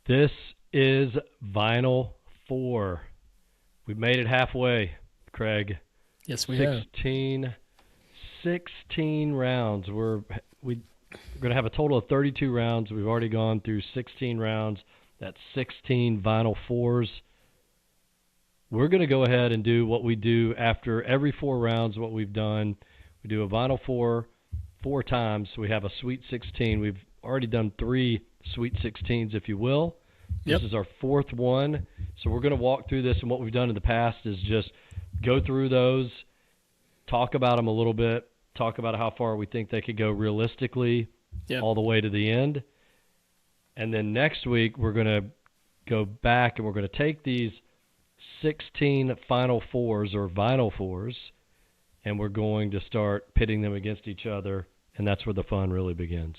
This is Vinyl 4. We've made it halfway, Craig. Yes, we have. 16 rounds. We're going to have a total of 32 rounds. We've already gone through 16 rounds. That's 16 Vinyl 4s. We're going to go ahead and do what we do after every 4 rounds, what we've done. We do a Vinyl 4 times. We have a Sweet 16. We've already done 3 Sweet 16s, if you will. Yep. This is our 4th one. So we're going to walk through this, and what we've done in the past is just go through those, talk about them a little bit, talk about how far we think they could go realistically, all the way to the end. And then next week we're going to go back and we're going to take these 16 Final 4s or Vinyl 4s, and we're going to start pitting them against each other, and that's where the fun really begins.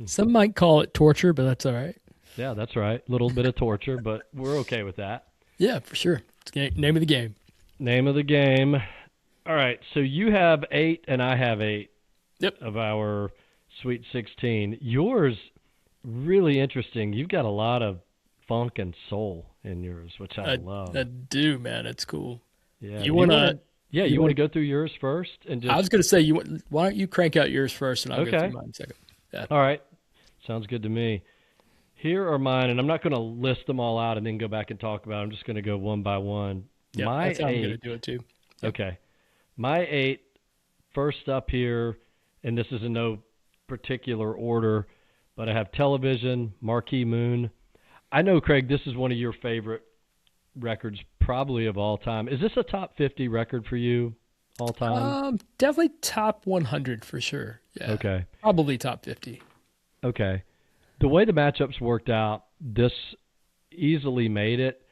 Some might call it torture, but that's all right. Yeah, that's right. A little bit of torture, but we're okay with that. Yeah, for sure. It's name of the game. Name of the game. All right, so you have 8 and I have 8 of our Sweet 16. Yours, really interesting. You've got a lot of funk and soul in yours, which I love. I do, man. It's cool. Yeah. You want to go through yours first? And just... I was going to say, why don't you crank out yours first, and I'll go through mine in a second. Yeah. All right. Sounds good to me. Here are mine, and I'm not going to list them all out and then go back and talk about them. I'm just going to go one by one. Yeah, that's how I'm going to do it too. Yep. Okay. My 8, first up here, and this is in no particular order, but I have Television, Marquee Moon. I know, Craig, this is one of your favorite records probably of all time. Is this a top 50 record for you all time? Definitely top 100 for sure. Yeah. Okay. Probably top 50. Okay. The way the matchups worked out, this easily made it.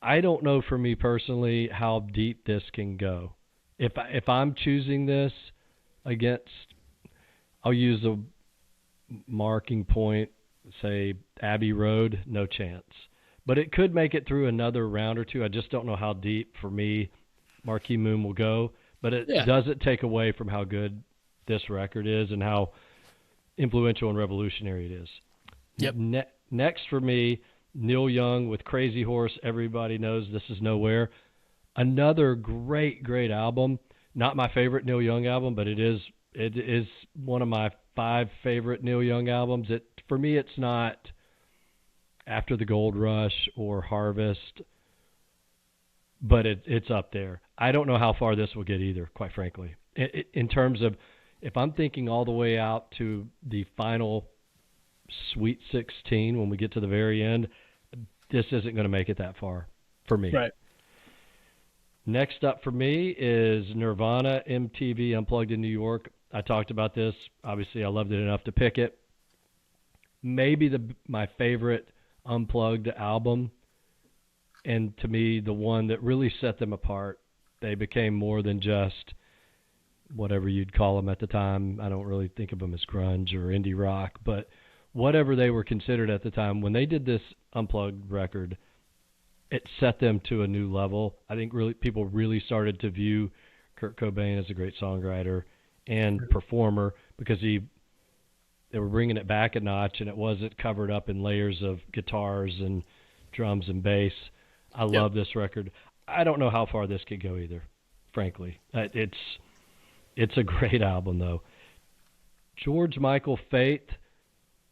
I don't know for me personally how deep this can go. If I'm choosing this against, I'll use a marking point, say Abbey Road, no chance. But it could make it through another round or two. I just don't know how deep for me Marquee Moon will go. But it doesn't take away from how good this record is and how influential and revolutionary it is. Yep. Next for me, Neil Young with Crazy Horse. Everybody knows This Is Nowhere. Another great, great album. Not my favorite Neil Young album, but it is one of my 5 favorite Neil Young albums. For me, it's not After the Gold Rush or Harvest, but it's up there. I don't know how far this will get either, quite frankly. In terms of, if I'm thinking all the way out to the final Sweet 16, when we get to the very end, this isn't going to make it that far for me. Right. Next up for me is Nirvana MTV Unplugged in New York. I talked about this. Obviously, I loved it enough to pick it. Maybe my favorite Unplugged album, and to me, the one that really set them apart. They became more than just whatever you'd call them at the time. I don't really think of them as grunge or indie rock, but whatever they were considered at the time, when they did this Unplugged record, it set them to a new level. I think people really started to view Kurt Cobain as a great songwriter and performer, because they were bringing it back a notch, and it wasn't covered up in layers of guitars and drums and bass. I love this record. I don't know how far this could go either, frankly. It's a great album, though. George Michael, Faith,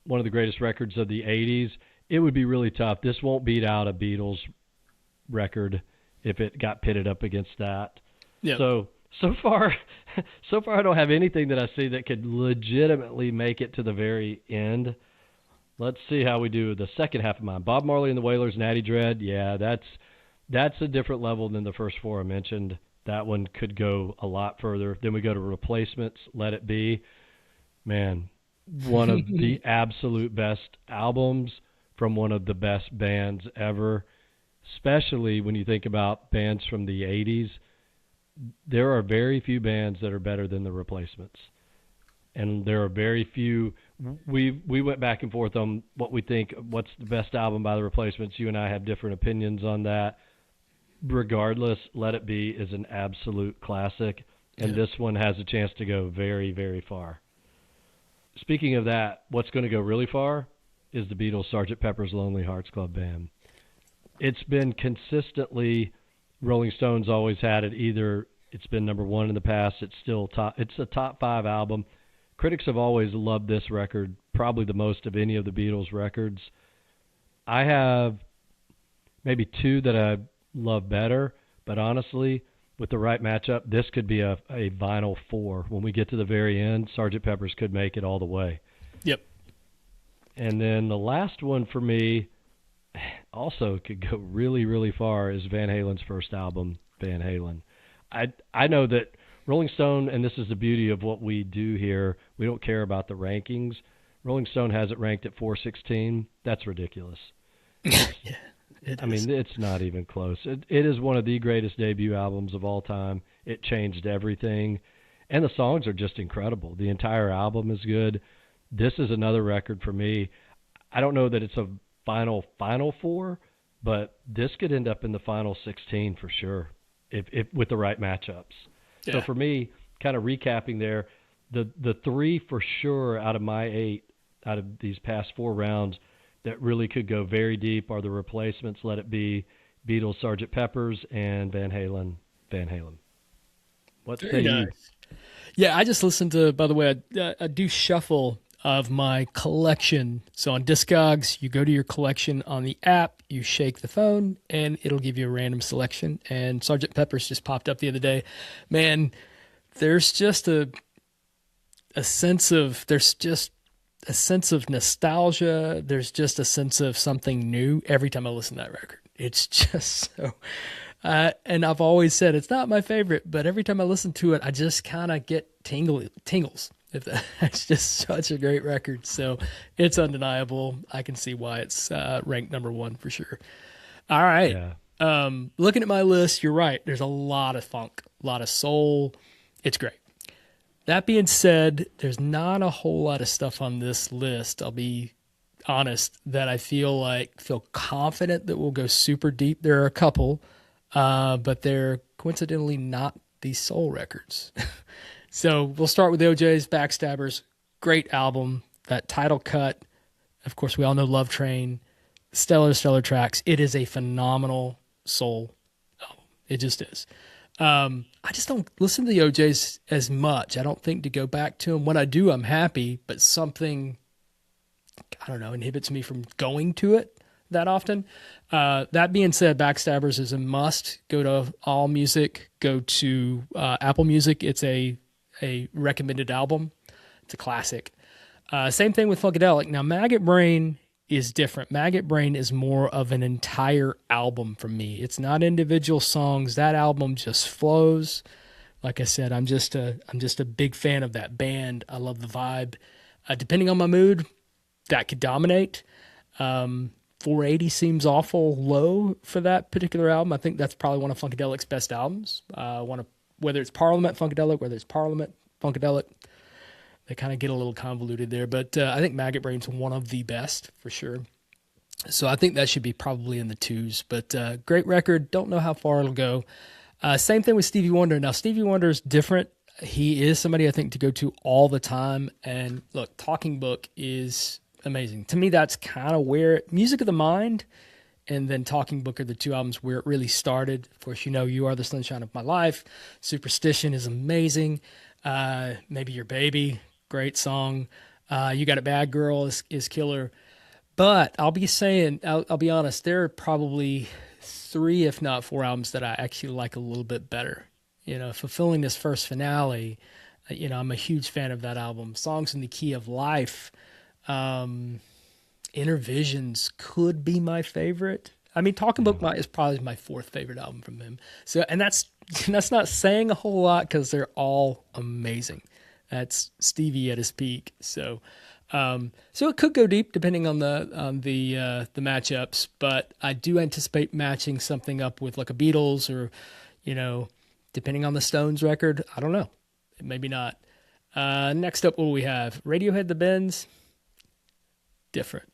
one of the greatest records of the 80s. It would be really tough. This won't beat out a Beatles record if it got pitted up against that. Yeah. So far I don't have anything that I see that could legitimately make it to the very end. Let's see how we do the second half of mine. Bob Marley and the Wailers, Natty Dread. Yeah, that's a different level than the first 4 I mentioned. That one could go a lot further. Then we go to Replacements, Let It Be. Man, one of the absolute best albums from one of the best bands ever, especially when you think about bands from the 80s. There are very few bands that are better than the Replacements. And there are very few. We went back and forth on what we think, what's the best album by the Replacements. You and I have different opinions on that. Regardless, Let It Be is an absolute classic, and this one has a chance to go very, very far. Speaking of that, what's going to go really far is the Beatles' Sgt. Pepper's Lonely Hearts Club Band. It's been consistently, Rolling Stones always had it. Either it's been number one in the past, it's still top. It's a top 5 album. Critics have always loved this record, probably the most of any of the Beatles records. I have maybe 2 that I love better, but honestly, with the right matchup, this could be a vinyl 4. When we get to the very end, Sgt. Pepper's could make it all the way. Yep. And then the last one for me also could go really, really far is Van Halen's first album, Van Halen. I know that Rolling Stone, and this is the beauty of what we do here, we don't care about the rankings. Rolling Stone has it ranked at 416. That's ridiculous. Yeah, I mean, it's not even close. It is one of the greatest debut albums of all time. It changed everything. And the songs are just incredible. The entire album is good. This is another record for me. I don't know that it's a final 4, but this could end up in the final 16 for sure, if with the right matchups. Yeah. So for me, kind of recapping there, the 3 for sure out of my 8, out of these past 4 rounds, that really could go very deep are the replacements, Let It Be, Beatles, Sgt. Pepper's, and Van Halen. What say you? Yeah, I just listened to, by the way, I do shuffle of my collection. So on Discogs, you go to your collection on the app, you shake the phone, and it'll give you a random selection. And Sgt. Pepper's just popped up the other day. Man, there's just a sense of nostalgia. There's just a sense of something new every time I listen to that record. It's just so, and I've always said it's not my favorite, but every time I listen to it, I just kind of get tingles. It's just such a great record. So it's undeniable. I can see why it's ranked number 1 for sure. All right. Yeah. Looking at my list, you're right. There's a lot of funk, a lot of soul. It's great. That being said, there's not a whole lot of stuff on this list, I'll be honest, that I feel confident that will go super deep. There are a couple, but they're coincidentally not these soul records. So we'll start with the OJ's Backstabbers. Great album. That title cut, of course, we all know Love Train, stellar tracks. It is a phenomenal soul album. It just is. I just don't listen to the OJs as much. I don't think to go back to them. When I do, I'm happy, but something, I don't know, inhibits me from going to it that often. That being said, Backstabbers is a must. Go to All Music, go to Apple Music. It's a recommended album. It's a classic. Same thing with Funkadelic. Now, Maggot Brain is different. Maggot Brain is more of an entire album for me. It's not individual songs. That album just flows. Like I said, I'm just a big fan of that band. I love the vibe. Depending on my mood, that could dominate. 480 seems awful low for that particular album. I think that's probably one of Funkadelic's best albums. Whether it's Parliament Funkadelic, whether it's Parliament Funkadelic, they kind of get a little convoluted there. But I think Maggot Brain's one of the best for sure. So I think that should be probably in the 2s. But great record. Don't know how far it'll go. Same thing with Stevie Wonder. Now, Stevie Wonder's different. He is somebody I think to go to all the time. And look, Talking Book is amazing. To me, that's kind of where Music of the Mind and then Talking Book are the 2 albums where it really started. Of course, You Are the Sunshine of My Life. Superstition is amazing. Maybe Your Baby, great song. You Got It Bad Girl is killer. But I'll be honest, there are probably 3, if not 4 albums that I actually like a little bit better. Fulfilling This First Finale, I'm a huge fan of that album. Songs in the Key of Life, Intervisions could be my favorite. I mean, Talking Book is probably my 4th favorite album from him. So, and that's not saying a whole lot because they're all amazing. That's Stevie at his peak. So it could go deep depending on the matchups. But I do anticipate matching something up with like a Beatles or, depending on the Stones record. I don't know, maybe not. Next up, what do we have? Radiohead, The Bends. Different.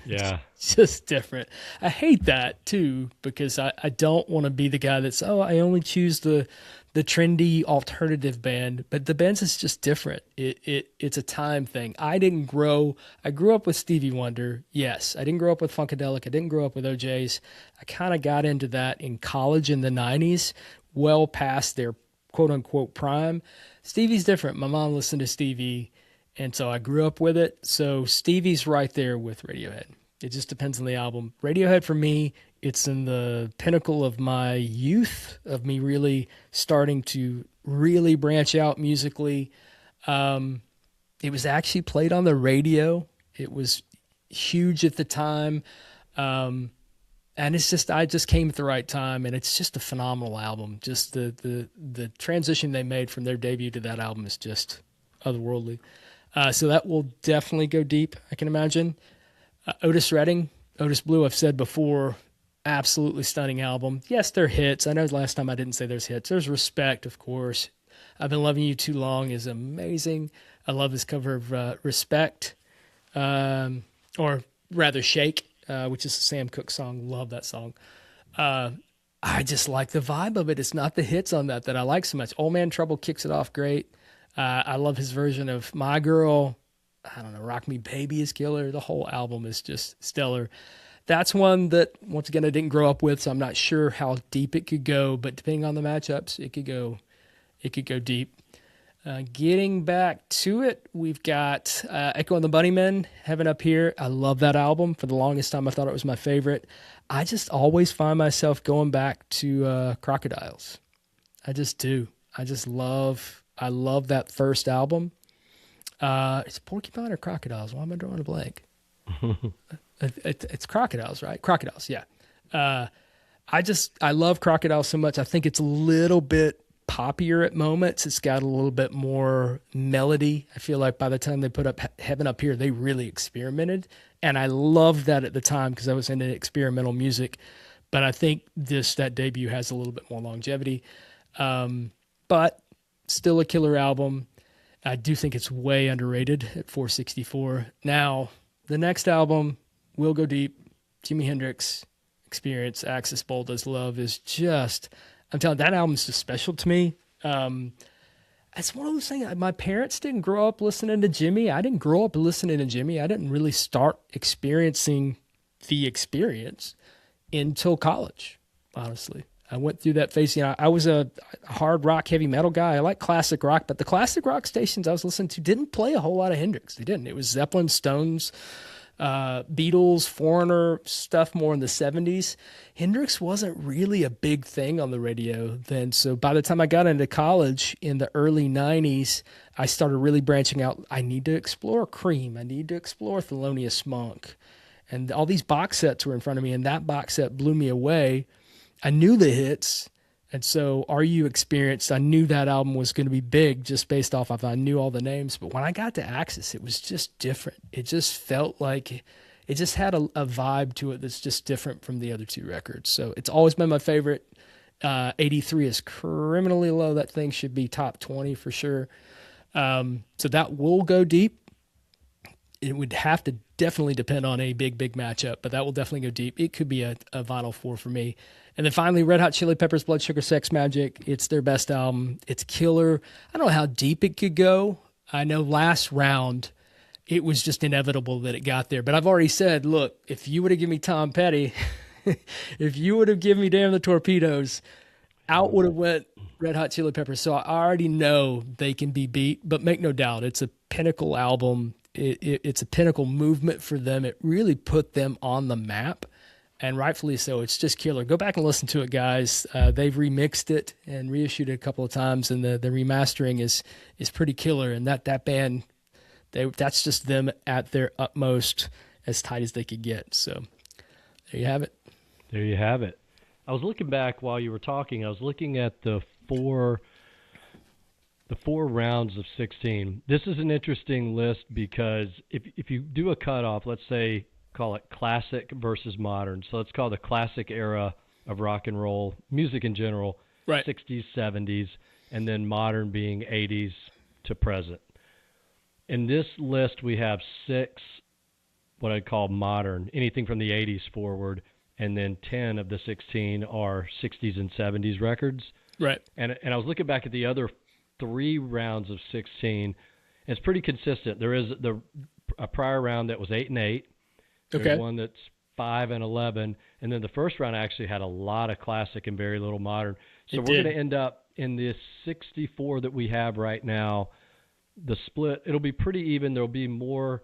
Yeah. It's just different. I hate that too, because I don't want to be the guy that's, I only choose the the trendy alternative band, but the band's is just different. It's a time thing. I grew up with Stevie Wonder. Yes. I didn't grow up with Funkadelic. I didn't grow up with OJs. I kind of got into that in college in the 90s, well past their quote unquote prime. Stevie's different. My mom listened to Stevie, and so I grew up with it. So Stevie's right there with Radiohead. It just depends on the album. Radiohead for me, it's in the pinnacle of my youth, of me really starting to really branch out musically. It was actually played on the radio. It was huge at the time. And I just came at the right time, and it's just a phenomenal album. Just the transition they made from their debut to that album is just otherworldly. So that will definitely go deep, I can imagine. Otis Redding, Otis Blue, I've said before, absolutely stunning album. Yes, there are hits. I know last time I didn't say there's hits. There's Respect, of course. I've Been Loving You Too Long is amazing. I love his cover of Respect, or rather Shake, which is a Sam Cooke song. Love that song. I just like the vibe of it. It's not the hits on that I like so much. Old Man Trouble kicks it off great. I love his version of My Girl. I don't know, Rock Me Baby is killer. The whole album is just stellar. That's one that, once again, I didn't grow up with, so I'm not sure how deep it could go, but depending on the matchups, it could go deep. Getting back to it, we've got Echo and the Bunnymen, Heaven Up Here. I love that album. For the longest time, I thought it was my favorite. I just always find myself going back to Crocodiles. I just do. I love that first album. It's Porcupine or Crocodiles? Why am I drawing a blank? It's Crocodiles, right? Crocodiles, yeah. I love Crocodiles so much. I think it's a little bit poppier at moments. It's got a little bit more melody. I feel like by the time they put up Heaven Up Here, they really experimented. And I loved that at the time because I was into experimental music. But I think that debut has a little bit more longevity. But still a killer album. I do think it's way underrated at 464. Now, the next album will go deep. Jimi Hendrix Experience, Axis Bold as Love is just, I'm telling you, that album is just special to me. It's one of those things, my parents didn't grow up listening to Jimi. I didn't grow up listening to Jimi. I didn't really start experiencing the experience until college, honestly. I went through that phase. I was a hard rock, heavy metal guy. I like classic rock, but the classic rock stations I was listening to didn't play a whole lot of Hendrix. They didn't. It was Zeppelin, Stones, Beatles, Foreigner, stuff more in the 70s. Hendrix wasn't really a big thing on the radio then. So by the time I got into college in the early 90s, I started really branching out. I need to explore Cream. I need to explore Thelonious Monk. And all these box sets were in front of me, and that box set blew me away. I knew the hits, and so Are You Experienced, I knew that album was going to be big just based off of I knew all the names. But when I got to Axis, it was just different. It just felt like it just had a vibe to it that's just different from the other two records. So it's always been my favorite. 83 is criminally low. That thing should be top 20 for sure. So that will go deep. It would have to definitely depend on a big matchup, but that will definitely go deep. It could be a Vinyl 4 for me. And then finally, Red Hot Chili Peppers, Blood Sugar Sex Magic. It's their best album. It's killer. I don't know how deep it could go. I know last round, it was just inevitable that it got there. But I've already said, look, if you would have given me Tom Petty, if you would have given me Damn the Torpedoes, out would have went Red Hot Chili Peppers. So I already know they can be beat, but make no doubt, it's a pinnacle album. It's a pinnacle movement for them. It really put them on the map, and rightfully so. It's just killer. Go back and listen to it, guys. They've remixed it and reissued it a couple of times, and the remastering is pretty killer. And that band, that's just them at their utmost, as tight as they could get. So there you have it. There you have it. I was looking back while you were talking. I was looking at the four rounds of 16. This is an interesting list because if you do a cutoff, let's say call it classic versus modern. So let's call the classic era of rock and roll music in general, right, 60s, 70s, and then modern being 80s to present. In this list, we have 6 what I'd call modern, anything from the 80s forward, and then 10 of the 16 are 60s and 70s records. Right. And I was looking back at the other 3 rounds of 16. It's pretty consistent. There is a prior round that was 8 and 8. There's Okay. one that's 5 and 11, and then the first round actually had a lot of classic and very little modern. So we're going to end up in this 64 that we have right now. The split, it'll be pretty even. There'll be more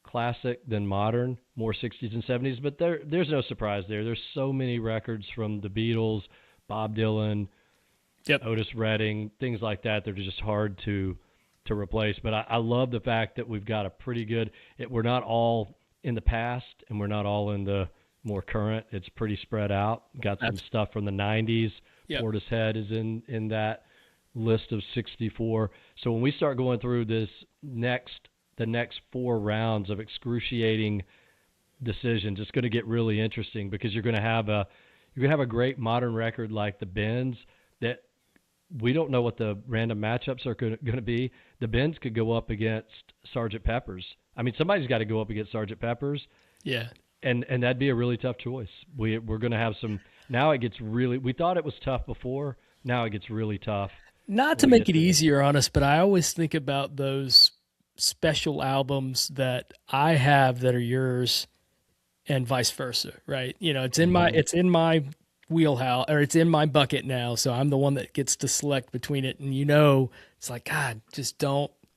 classic than modern, more 60s and 70s, but there's no surprise there. There's so many records from the Beatles, Bob Dylan, Otis Redding, things like that. They're just hard to replace. But I love the fact that we've got a pretty good. We're not all in the past, and we're not all in the more current. It's pretty spread out. Got some stuff from the 90s. Yep. Portishead is in that list of 64. So when we start going through the next 4 rounds of excruciating decisions, it's going to get really interesting, because you're going to have a great modern record like the Bends that we don't know what the random matchups are going to be. The Bends could go up against Sgt. Pepper's. I mean, somebody's got to go up against Sgt. Pepper's. Yeah. And that'd be a really tough choice. We're going to have some. Now it gets really. We thought it was tough before. Now it gets really tough. Not to make it easier on us, but I always think about those special albums that I have that are yours, and vice versa, right? You know, it's in my wheelhouse, or it's in my bucket now, so I'm the one that gets to select between it. And it's like, God,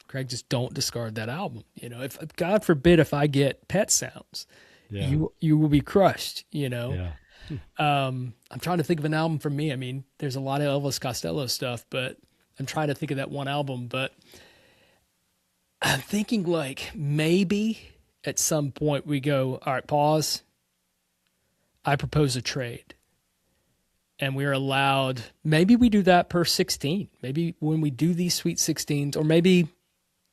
Craig, just don't discard that album. You know, if God forbid if I get Pet Sounds, you will be crushed. You know. Yeah. I'm trying to think of an album for me. I mean, there's a lot of Elvis Costello stuff, but I'm trying to think of that one album. But I'm thinking like maybe at some point we go, all right, pause. I propose a trade. And we're allowed, maybe we do that per 16. Maybe when we do these Sweet 16s, or maybe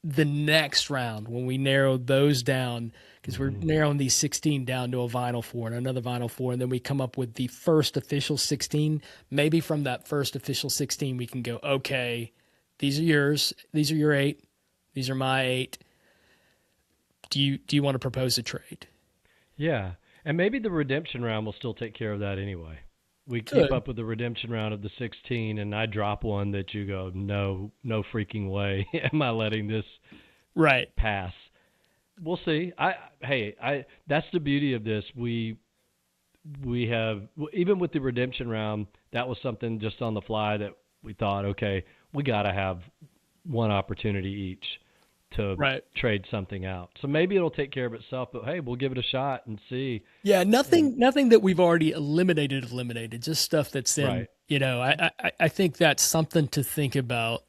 the next round when we narrow those down, because we're narrowing these 16 down to a vinyl 4 and another vinyl 4, and then we come up with the first official 16. Maybe from that first official 16 we can go, okay, these are yours, these are your 8, these are my 8. Do you want to propose a trade? Yeah, and maybe the redemption round will still take care of that anyway. We keep up with the redemption round of the 16, and I drop one that you go, no freaking way am I letting this pass. We'll see. That's the beauty of this. We have, even with the redemption round, that was something just on the fly that we thought, okay, we got to have one opportunity each to trade something out. So maybe it'll take care of itself, but hey, we'll give it a shot and see. Yeah, nothing that we've already eliminated, just stuff that's in, I think that's something to think about.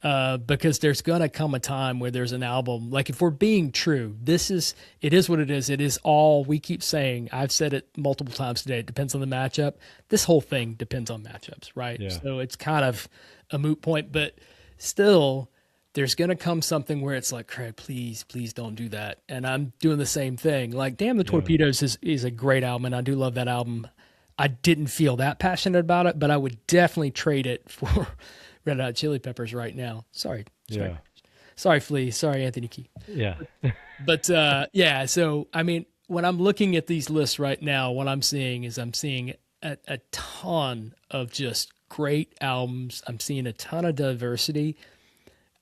Because there's going to come a time where there's an album, like if we're being true, it is what it is. It is all we keep saying. I've said it multiple times today. It depends on the matchup. This whole thing depends on matchups, right? Yeah. So it's kind of a moot point, but still there's going to come something where it's like, Craig, please don't do that. And I'm doing the same thing. Like, Damn the Torpedoes is a great album, and I do love that album. I didn't feel that passionate about it, but I would definitely trade it for Red Hot Chili Peppers right now. Sorry, Flea. Sorry, Anthony Key. Yeah. But so I mean, when I'm looking at these lists right now, what I'm seeing is a ton of just great albums. I'm seeing a ton of diversity.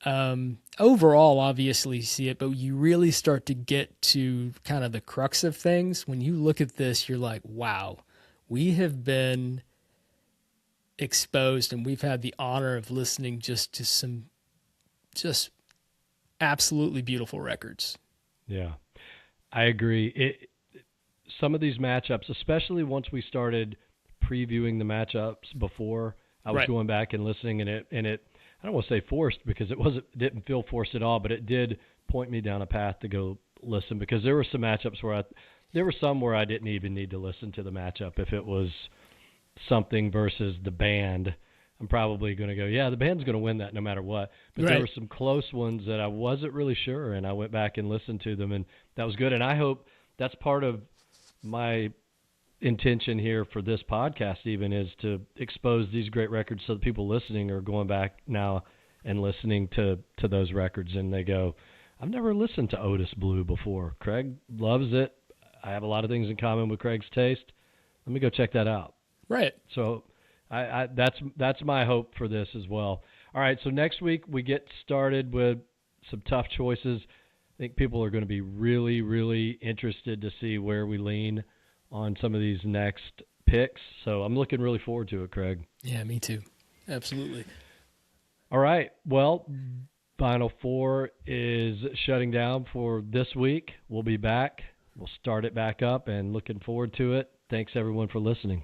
Overall, obviously you see it, but you really start to get to kind of the crux of things. When you look at this, you're like, wow, we have been exposed, and we've had the honor of listening just to some just absolutely beautiful records. Yeah, I agree. Some of these matchups, especially once we started previewing the matchups before, I was going back and listening, and it I don't want to say forced, because it didn't feel forced at all, but it did point me down a path to go listen, because there were some matchups where I didn't even need to listen to the matchup. If it was something versus the band, I'm probably going to go, yeah, the band's going to win that no matter what. But there were some close ones that I wasn't really sure, and I went back and listened to them, and that was good. And I hope that's part of my intention here for this podcast even, is to expose these great records so that people listening are going back now and listening to those records, and they go, I've never listened to Otis Blue before. Craig loves it. I have a lot of things in common with Craig's taste. Let me go check that out. Right. So that's my hope for this as well. All right, so next week we get started with some tough choices. I think people are going to be really, really interested to see where we lean on some of these next picks. So I'm looking really forward to it, Craig. Yeah, me too. Absolutely. All right. Well, Final Four is shutting down for this week. We'll be back. We'll start it back up and looking forward to it. Thanks, everyone, for listening.